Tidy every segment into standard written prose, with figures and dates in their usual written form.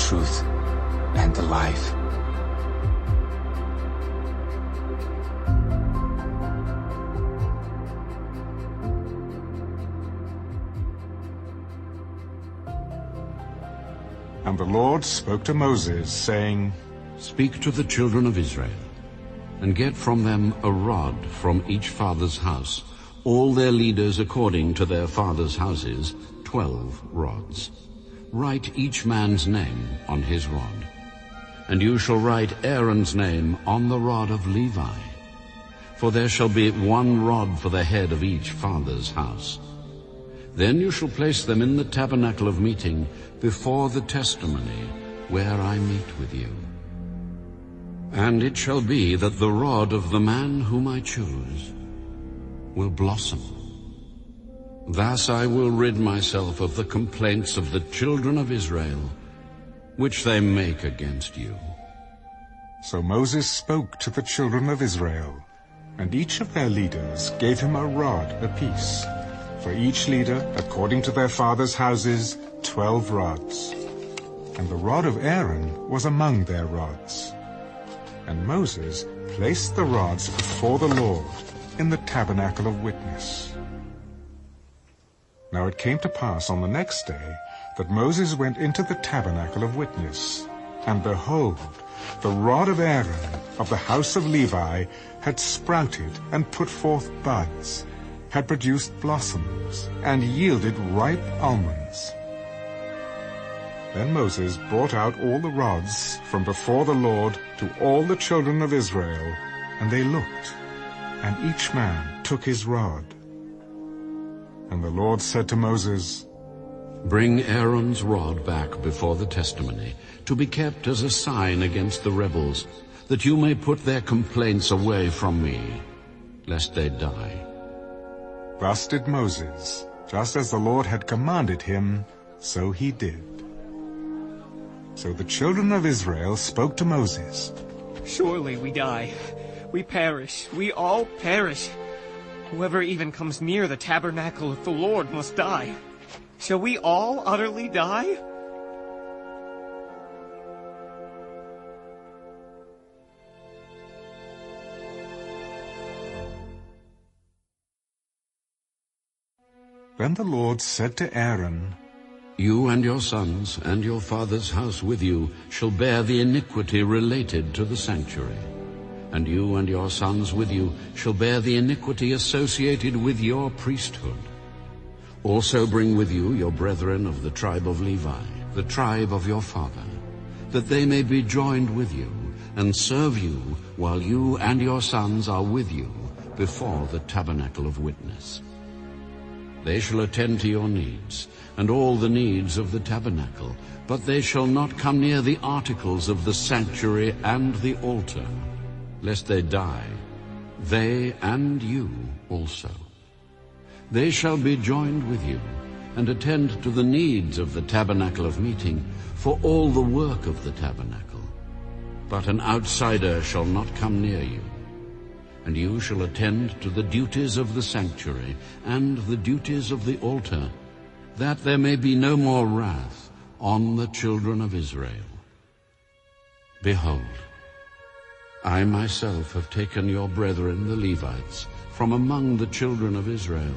truth and the life. And the Lord spoke to Moses, saying, Speak to the children of Israel, and get from them a rod from each father's house, all their leaders according to their father's houses, 12 rods. Write each man's name on his rod. And you shall write Aaron's name on the rod of Levi. For there shall be one rod for the head of each father's house. Then you shall place them in the tabernacle of meeting before the testimony, where I meet with you. And it shall be that the rod of the man whom I choose will blossom. Thus I will rid myself of the complaints of the children of Israel, which they make against you. So Moses spoke to the children of Israel, and each of their leaders gave him a rod apiece. For each leader, according to their father's houses, 12 rods. And the rod of Aaron was among their rods. And Moses placed the rods before the Lord in the tabernacle of witness. Now it came to pass on the next day that Moses went into the tabernacle of witness, and behold, the rod of Aaron of the house of Levi had sprouted and put forth buds, had produced blossoms, and yielded ripe almonds. Then Moses brought out all the rods from before the Lord to all the children of Israel, and they looked, and each man took his rod. And the Lord said to Moses, Bring Aaron's rod back before the testimony, to be kept as a sign against the rebels, that you may put their complaints away from me, lest they die. Thus did Moses, just as the Lord had commanded him, so he did. So the children of Israel spoke to Moses. Surely we die. We perish. We all perish. Whoever even comes near the tabernacle of the Lord must die. Shall we all utterly die? Then the Lord said to Aaron, You and your sons and your father's house with you shall bear the iniquity related to the sanctuary. And you and your sons with you shall bear the iniquity associated with your priesthood. Also bring with you your brethren of the tribe of Levi, the tribe of your father, that they may be joined with you and serve you while you and your sons are with you before the tabernacle of witness. They shall attend to your needs and all the needs of the tabernacle, but they shall not come near the articles of the sanctuary and the altar, lest they die, they and you also. They shall be joined with you and attend to the needs of the tabernacle of meeting for all the work of the tabernacle. But an outsider shall not come near you. And you shall attend to the duties of the sanctuary and the duties of the altar, that there may be no more wrath on the children of Israel. Behold, I myself have taken your brethren the Levites from among the children of Israel.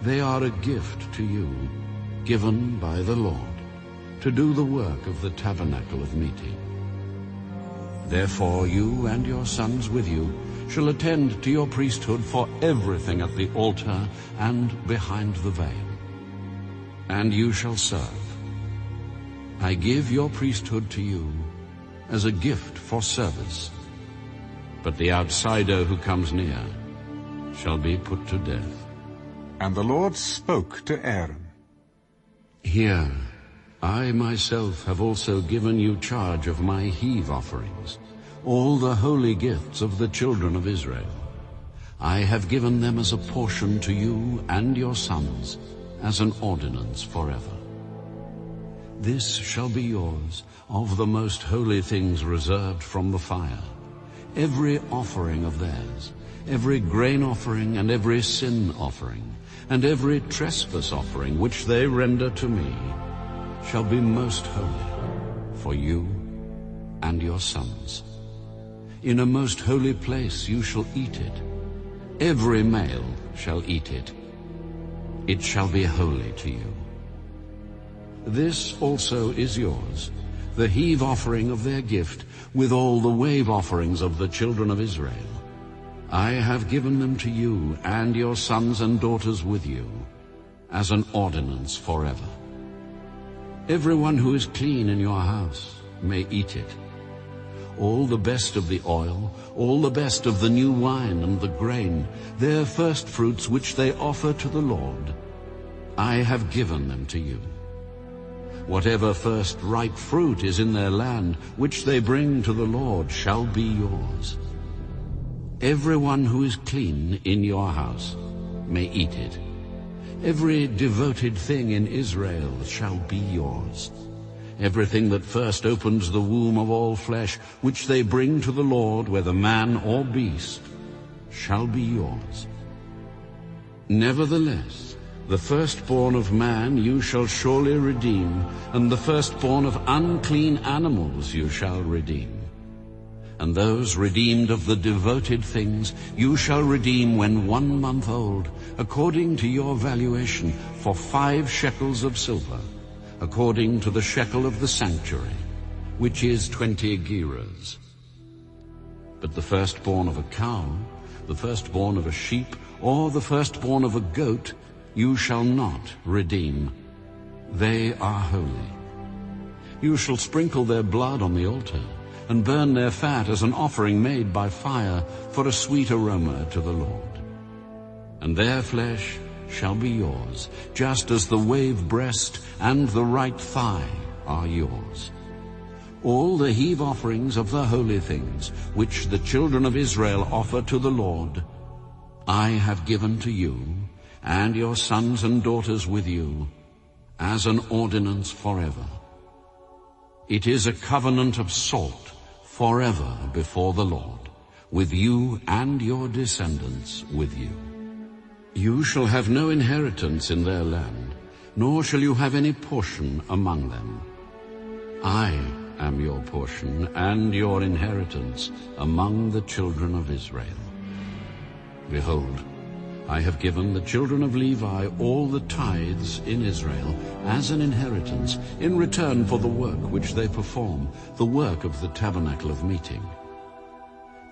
They are a gift to you, given by the Lord, to do the work of the tabernacle of meeting. Therefore you and your sons with you shall attend to your priesthood for everything at the altar and behind the veil. And you shall serve. I give your priesthood to you as a gift for service. But the outsider who comes near shall be put to death. And the Lord spoke to Aaron. Here, I myself have also given you charge of my heave offerings, all the holy gifts of the children of Israel. I have given them as a portion to you and your sons, as an ordinance forever. This shall be yours of the most holy things reserved from the fire, every offering of theirs, every grain offering and every sin offering, and every trespass offering which they render to me, shall be most holy. for you and your sons. In a most holy place you shall eat it. Every male shall eat it. It shall be holy to you. This also is yours, the heave offering of their gift, with all the wave offerings of the children of Israel. I have given them to you and your sons and daughters with you, as an ordinance forever. Everyone who is clean in your house may eat it. All the best of the oil, all the best of the new wine and the grain, their first fruits which they offer to the Lord, I have given them to you. Whatever first ripe fruit is in their land, which they bring to the Lord, shall be yours. Everyone who is clean in your house may eat it. Every devoted thing in Israel shall be yours. Everything that first opens the womb of all flesh, which they bring to the Lord, whether man or beast, shall be yours. Nevertheless, the firstborn of man you shall surely redeem, and the firstborn of unclean animals you shall redeem. And those redeemed of the devoted things you shall redeem when 1 month old, according to your valuation, for 5 shekels of silver, according to the shekel of the sanctuary, which is 20 gerahs. But the firstborn of a cow, the firstborn of a sheep, or the firstborn of a goat, you shall not redeem. They are holy. You shall sprinkle their blood on the altar, and burn their fat as an offering made by fire for a sweet aroma to the Lord. And their flesh shall be yours, just as the wave breast and the right thigh are yours. All the heave offerings of the holy things, which the children of Israel offer to the Lord, I have given to you, and your sons and daughters with you, as an ordinance forever. It is a covenant of salt forever before the Lord, with you and your descendants with you. You shall have no inheritance in their land, nor shall you have any portion among them. I am your portion and your inheritance among the children of Israel. Behold, I have given the children of Levi all the tithes in Israel as an inheritance in return for the work which they perform, the work of the tabernacle of meeting.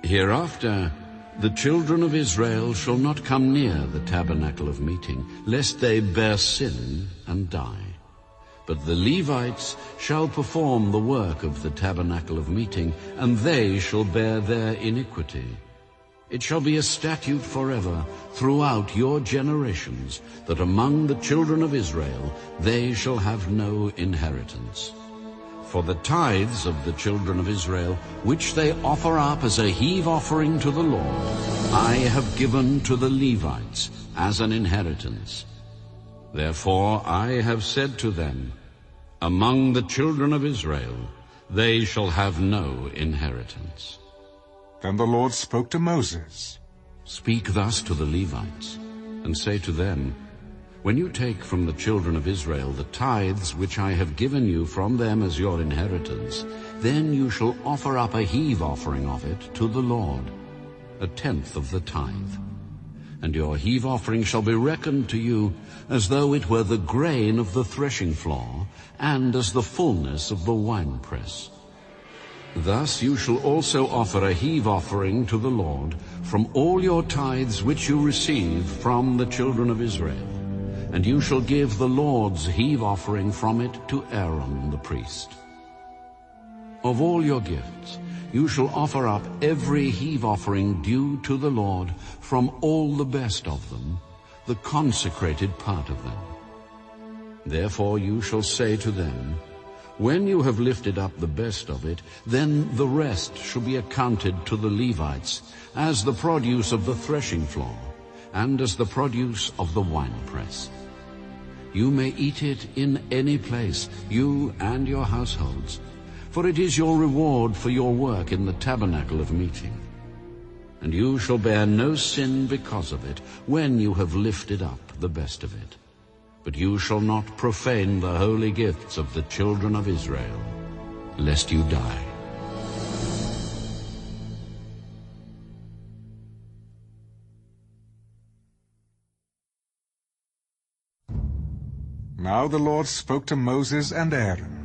Hereafter the children of Israel shall not come near the tabernacle of meeting, lest they bear sin and die. But the Levites shall perform the work of the tabernacle of meeting, and they shall bear their iniquity. It shall be a statute forever throughout your generations, that among the children of Israel they shall have no inheritance. For the tithes of the children of Israel, which they offer up as a heave offering to the Lord, I have given to the Levites as an inheritance. Therefore I have said to them, among the children of Israel they shall have no inheritance. Then the Lord spoke to Moses. Speak thus to the Levites, and say to them, when you take from the children of Israel the tithes which I have given you from them as your inheritance, then you shall offer up a heave offering of it to the Lord, 1/10 of the tithe. And your heave offering shall be reckoned to you as though it were the grain of the threshing floor, and as the fullness of the winepress. Thus you shall also offer a heave offering to the Lord from all your tithes which you receive from the children of Israel. And you shall give the Lord's heave offering from it to Aaron the priest. Of all your gifts you shall offer up every heave offering due to the Lord from all the best of them, the consecrated part of them. Therefore you shall say to them, when you have lifted up the best of it, then the rest shall be accounted to the Levites as the produce of the threshing floor, and as the produce of the winepress. You may eat it in any place, you and your households, for it is your reward for your work in the tabernacle of meeting. And you shall bear no sin because of it, when you have lifted up the best of it. But you shall not profane the holy gifts of the children of Israel. lest you die. Now the Lord spoke to Moses and Aaron.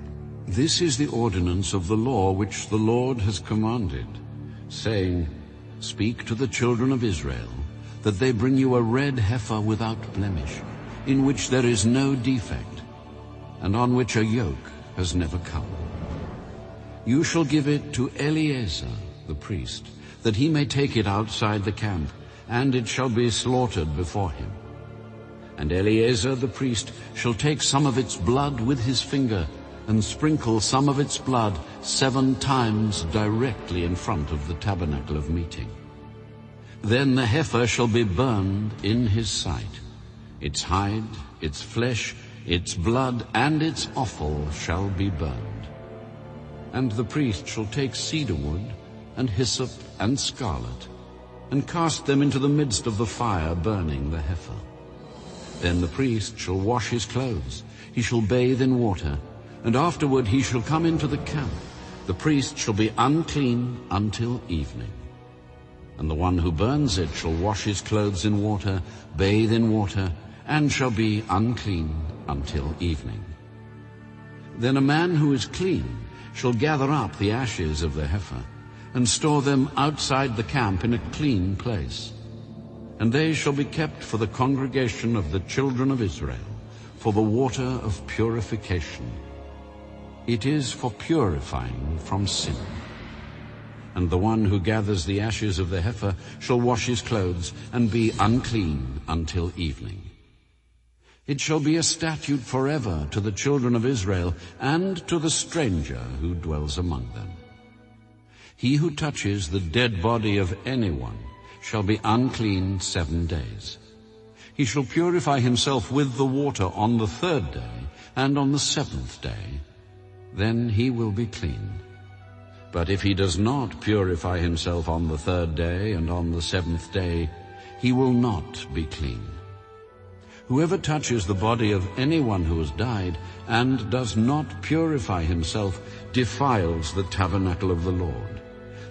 This is the ordinance of the law which the Lord has commanded, saying, Speak to the children of Israel, that they bring you a red heifer without blemish, in which there is no defect, and on which a yoke has never come. You shall give it to Eleazar the priest, that he may take it outside the camp, and it shall be slaughtered before him. And Eleazar the priest shall take some of its blood with his finger, and sprinkle some of its blood 7 times directly in front of the tabernacle of meeting. Then the heifer shall be burned in his sight. Its hide, its flesh, its blood, and its offal shall be burned. And the priest shall take cedar wood, and hyssop, and scarlet, and cast them into the midst of the fire burning the heifer. Then the priest shall wash his clothes, he shall bathe in water, and afterward he shall come into the camp. The priest shall be unclean until evening. And the one who burns it shall wash his clothes in water, bathe in water, and shall be unclean until evening. Then a man who is clean shall gather up the ashes of the heifer, and store them outside the camp in a clean place. And they shall be kept for the congregation of the children of Israel, for the water of purification. It is for purifying from sin. And the one who gathers the ashes of the heifer shall wash his clothes, and be unclean until evening. It shall be a statute forever to the children of Israel, and to the stranger who dwells among them. He who touches the dead body of anyone shall be unclean 7 days. He shall purify himself with the water on the 3rd day, and on the 7th day. Then he will be clean. But if he does not purify himself on the 3rd day and on the 7th day, he will not be clean. Whoever touches the body of anyone who has died and does not purify himself defiles the tabernacle of the Lord.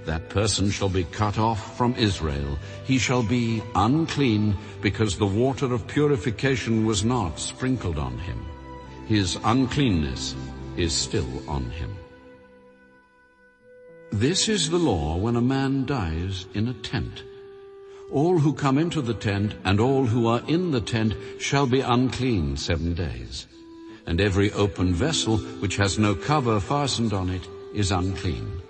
That person shall be cut off from Israel. He shall be unclean, because the water of purification was not sprinkled on him. His uncleanness is still on him. This is the law when a man dies in a tent. All who come into the tent and all who are in the tent shall be unclean 7 days. And every open vessel which has no cover fastened on it is unclean.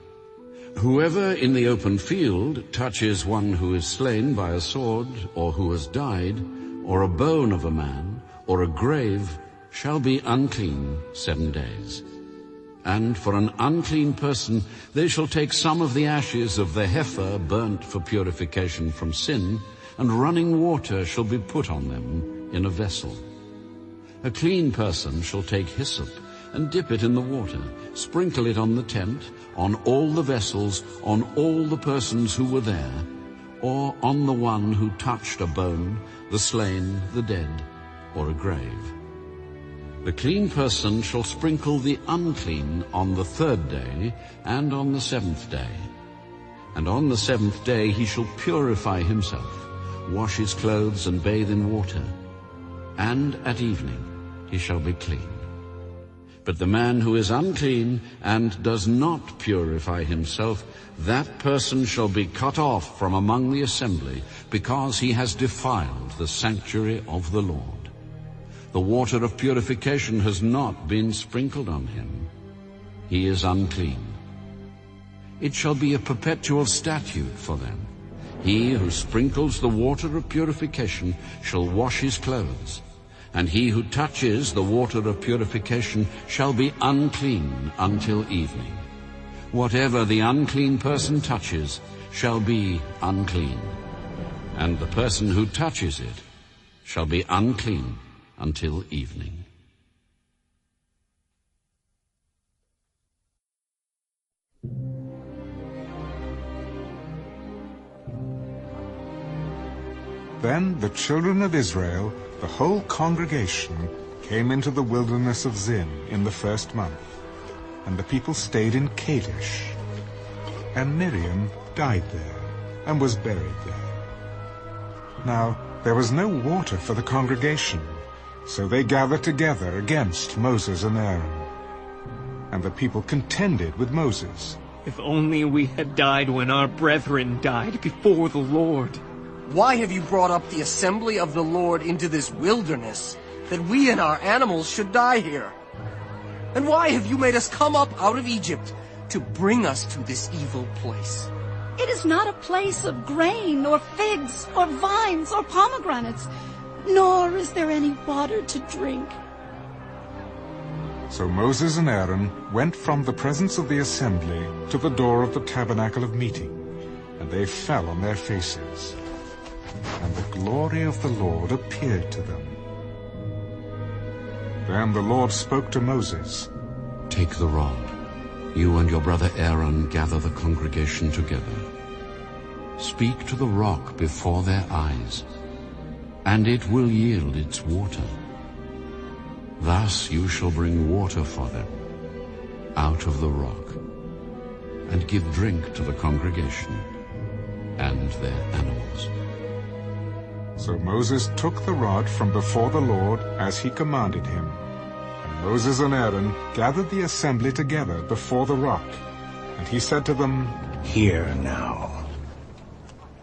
Whoever in the open field touches one who is slain by a sword, or who has died, or a bone of a man, or a grave, shall be unclean 7 days. And for an unclean person they shall take some of the ashes of the heifer burnt for purification from sin, and running water shall be put on them in a vessel. A clean person shall take hyssop, and dip it in the water, sprinkle it on the tent, on all the vessels, on all the persons who were there, or on the one who touched a bone, the slain, the dead, or a grave. The clean person shall sprinkle the unclean on the 3rd day and on the 7th day. And on the 7th day he shall purify himself, wash his clothes and bathe in water, and at evening he shall be clean. But the man who is unclean and does not purify himself, that person shall be cut off from among the assembly, because he has defiled the sanctuary of the Lord. The water of purification has not been sprinkled on him. He is unclean. It shall be a perpetual statute for them. He who sprinkles the water of purification shall wash his clothes, and he who touches the water of purification shall be unclean until evening. Whatever the unclean person touches shall be unclean, and the person who touches it shall be unclean until evening. Then the children of Israel, the whole congregation, came into the wilderness of Zin in the 1st month. and the people stayed in Kadesh. And Miriam died there, and was buried there. Now there was no water for the congregation, so they gathered together against Moses and Aaron. And the people contended with Moses. If only we had died when our brethren died before the Lord. Why have you brought up the assembly of the Lord into this wilderness, that we and our animals should die here? And why have you made us come up out of Egypt to bring us to this evil place? It is not a place of grain, or figs, or vines, or pomegranates, nor is there any water to drink. So Moses and Aaron went from the presence of the assembly to the door of the tabernacle of meeting, and they fell on their faces. And the glory of the Lord appeared to them. Then the Lord spoke to Moses. Take the rod. You and your brother Aaron gather the congregation together. Speak to the rock before their eyes, and it will yield its water. Thus you shall bring water for them out of the rock, and give drink to the congregation and their animals. So Moses took the rod from before the Lord as he commanded him. And Moses and Aaron gathered the assembly together before the rock. And he said to them, Hear now,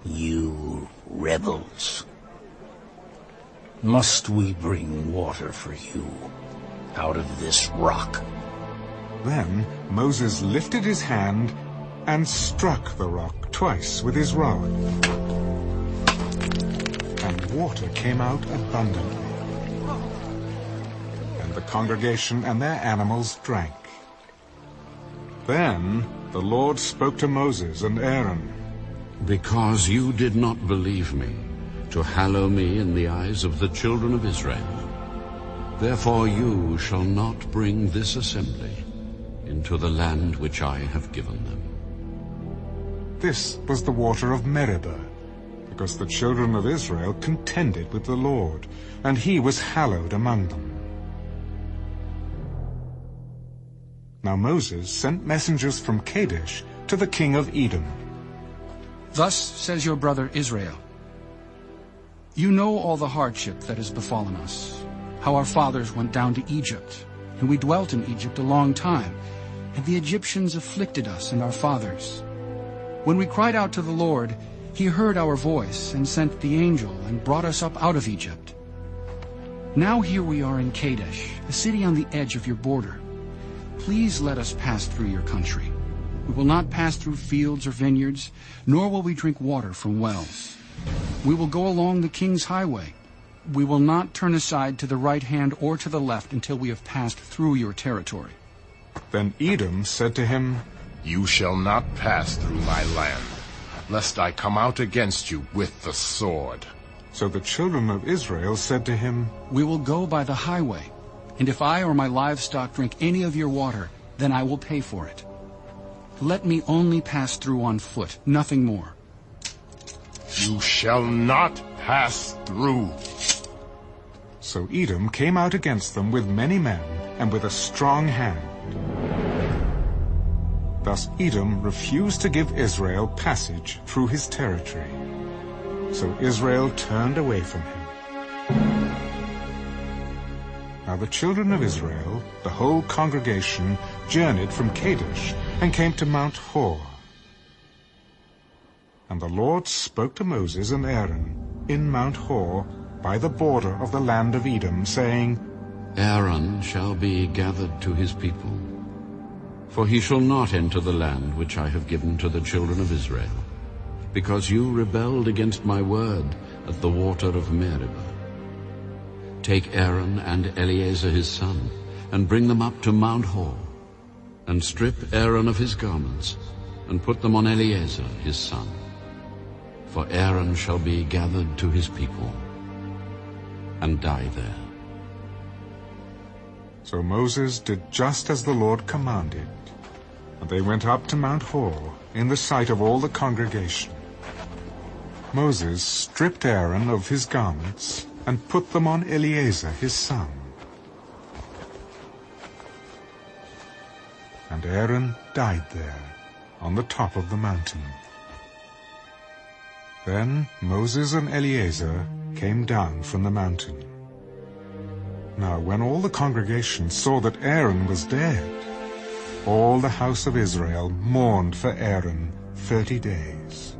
you rebels. Must we bring water for you out of this rock? Then Moses lifted his hand and struck the rock twice with his rod. And water came out abundantly. And the congregation and their animals drank. Then the Lord spoke to Moses and Aaron. Because you did not believe me, to hallow me in the eyes of the children of Israel, therefore you shall not bring this assembly into the land which I have given them. This was the water of Meribah, because the children of Israel contended with the Lord, and he was hallowed among them. Now Moses sent messengers from Kadesh to the king of Edom. Thus says your brother Israel, You know all the hardship that has befallen us, how our fathers went down to Egypt, and we dwelt in Egypt a long time, and the Egyptians afflicted us and our fathers. When we cried out to the Lord, he heard our voice and sent the angel and brought us up out of Egypt. Now here we are in Kadesh, a city on the edge of your border. Please let us pass through your country. We will not pass through fields or vineyards, nor will we drink water from wells. We will go along the king's highway. We will not turn aside to the right hand or to the left until we have passed through your territory. Then Edom said to him, You shall not pass through my land, lest I come out against you with the sword. So the children of Israel said to him, We will go by the highway, and if I or my livestock drink any of your water, then I will pay for it. Let me only pass through on foot, nothing more. You shall not pass through. So Edom came out against them with many men and with a strong hand. Thus Edom refused to give Israel passage through his territory. So Israel turned away from him. Now the children of Israel, the whole congregation, journeyed from Kadesh and came to Mount Hor. And the Lord spoke to Moses and Aaron in Mount Hor by the border of the land of Edom, saying, Aaron shall be gathered to his people, for he shall not enter the land which I have given to the children of Israel, because you rebelled against my word at the water of Meribah. Take Aaron and Eleazar his son, and bring them up to Mount Hor, and strip Aaron of his garments, and put them on Eleazar his son. For Aaron shall be gathered to his people, and die there. So Moses did just as the Lord commanded, and they went up to Mount Hor in the sight of all the congregation. Moses stripped Aaron of his garments and put them on Eleazar his son. And Aaron died there, on the top of the mountain. Then Moses and Eleazar came down from the mountain. Now when all the congregation saw that Aaron was dead, all the house of Israel mourned for Aaron 30 days.